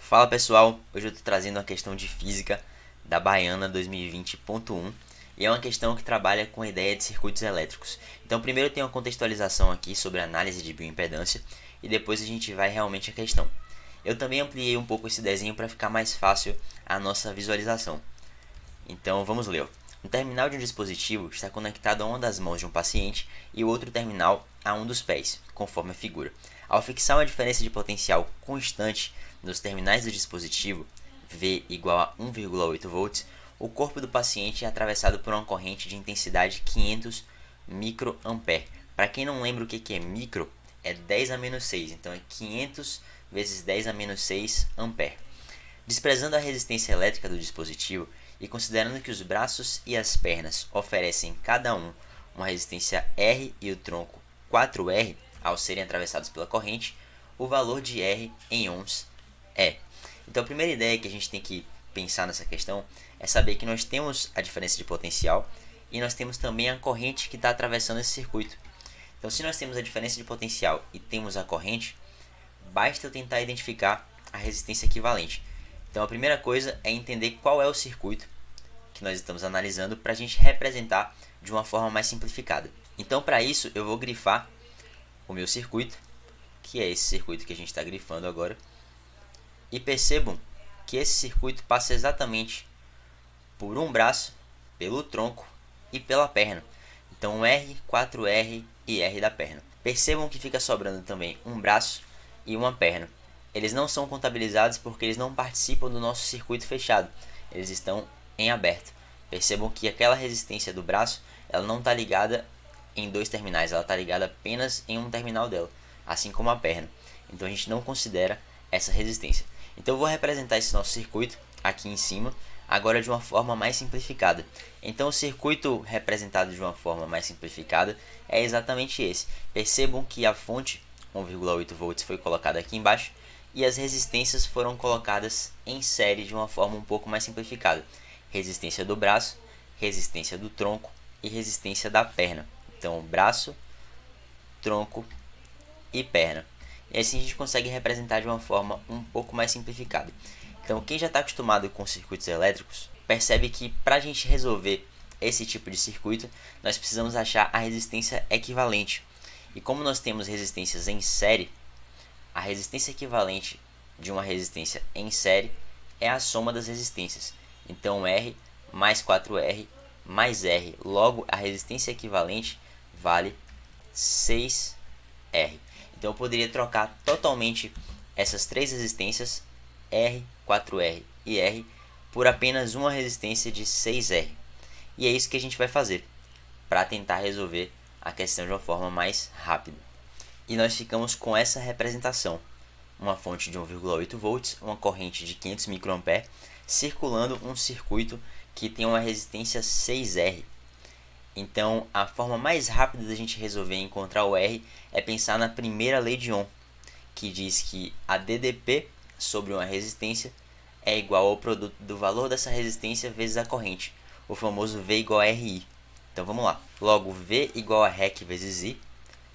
Fala pessoal, hoje eu estou trazendo uma questão de física da Baiana 2020.1 e é uma questão que trabalha com a ideia de circuitos elétricos. Então primeiro tem uma contextualização aqui sobre a análise de bioimpedância e depois a gente vai realmente à questão. Eu também ampliei um pouco esse desenho para ficar mais fácil a nossa visualização. Então vamos ler. Um terminal de um dispositivo está conectado a uma das mãos de um paciente e o outro terminal a um dos pés, conforme a figura. Ao fixar uma diferença de potencial constante nos terminais do dispositivo, V igual a 1,8 volts, o corpo do paciente é atravessado por uma corrente de intensidade 500 microampere. Para quem não lembra o que é micro, é 10 a menos 6, então é 500 vezes 10 a menos 6 ampere. Desprezando a resistência elétrica do dispositivo e considerando que os braços e as pernas oferecem cada um uma resistência R e o tronco 4R ao serem atravessados pela corrente, o valor de R em ohms é. Então a primeira ideia que a gente tem que pensar nessa questão é saber que nós temos a diferença de potencial e nós temos também a corrente que está atravessando esse circuito. Então se nós temos a diferença de potencial e temos a corrente, basta eu tentar identificar a resistência equivalente. Então a primeira coisa é entender qual é o circuito que nós estamos analisando para a gente representar de uma forma mais simplificada. Então para isso eu vou grifar o meu circuito, que é esse circuito que a gente está grifando agora. E percebam que esse circuito passa exatamente por um braço, pelo tronco e pela perna. Então R, 4R e R da perna. Percebam que fica sobrando também um braço e uma perna. Eles não são contabilizados porque eles não participam do nosso circuito fechado. Eles estão em aberto. Percebam que aquela resistência do braço, ela não está ligada em dois terminais, ela está ligada apenas em um terminal dela, assim como a perna. Então a gente não considera essa resistência. Então eu vou representar esse nosso circuito aqui em cima, agora de uma forma mais simplificada. Então o circuito representado de uma forma mais simplificada é exatamente esse. Percebam que a fonte 1,8 volts foi colocada aqui embaixo e as resistências foram colocadas em série de uma forma um pouco mais simplificada. Resistência do braço, resistência do tronco e resistência da perna. Então braço, tronco e perna. E assim a gente consegue representar de uma forma um pouco mais simplificada. Então quem já está acostumado com circuitos elétricos percebe que para a gente resolver esse tipo de circuito nós precisamos achar a resistência equivalente. E como nós temos resistências em série, a resistência equivalente de uma resistência em série é a soma das resistências. Então R mais 4R mais R, logo a resistência equivalente vale 6R. Então eu poderia trocar totalmente essas três resistências, R, 4R e R, por apenas uma resistência de 6R. E é isso que a gente vai fazer para tentar resolver a questão de uma forma mais rápida. E nós ficamos com essa representação. Uma fonte de 1,8 volts, uma corrente de 500 microampere, circulando um circuito que tem uma resistência 6R. Então, a forma mais rápida da gente resolver encontrar o R é pensar na primeira lei de Ohm, que diz que a DDP sobre uma resistência é igual ao produto do valor dessa resistência vezes a corrente, o famoso V igual a RI. Então vamos lá. Logo, V igual a REC vezes I,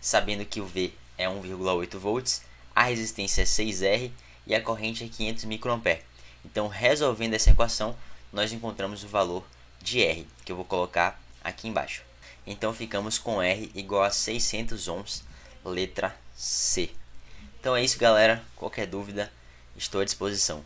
sabendo que o V é 1,8 volts, a resistência é 6R e a corrente é 500 microampere. Então, resolvendo essa equação, nós encontramos o valor de R, que eu vou colocar aqui embaixo. Então ficamos com R igual a 600 ohms, letra C. Então é isso, galera. Qualquer dúvida, estou à disposição.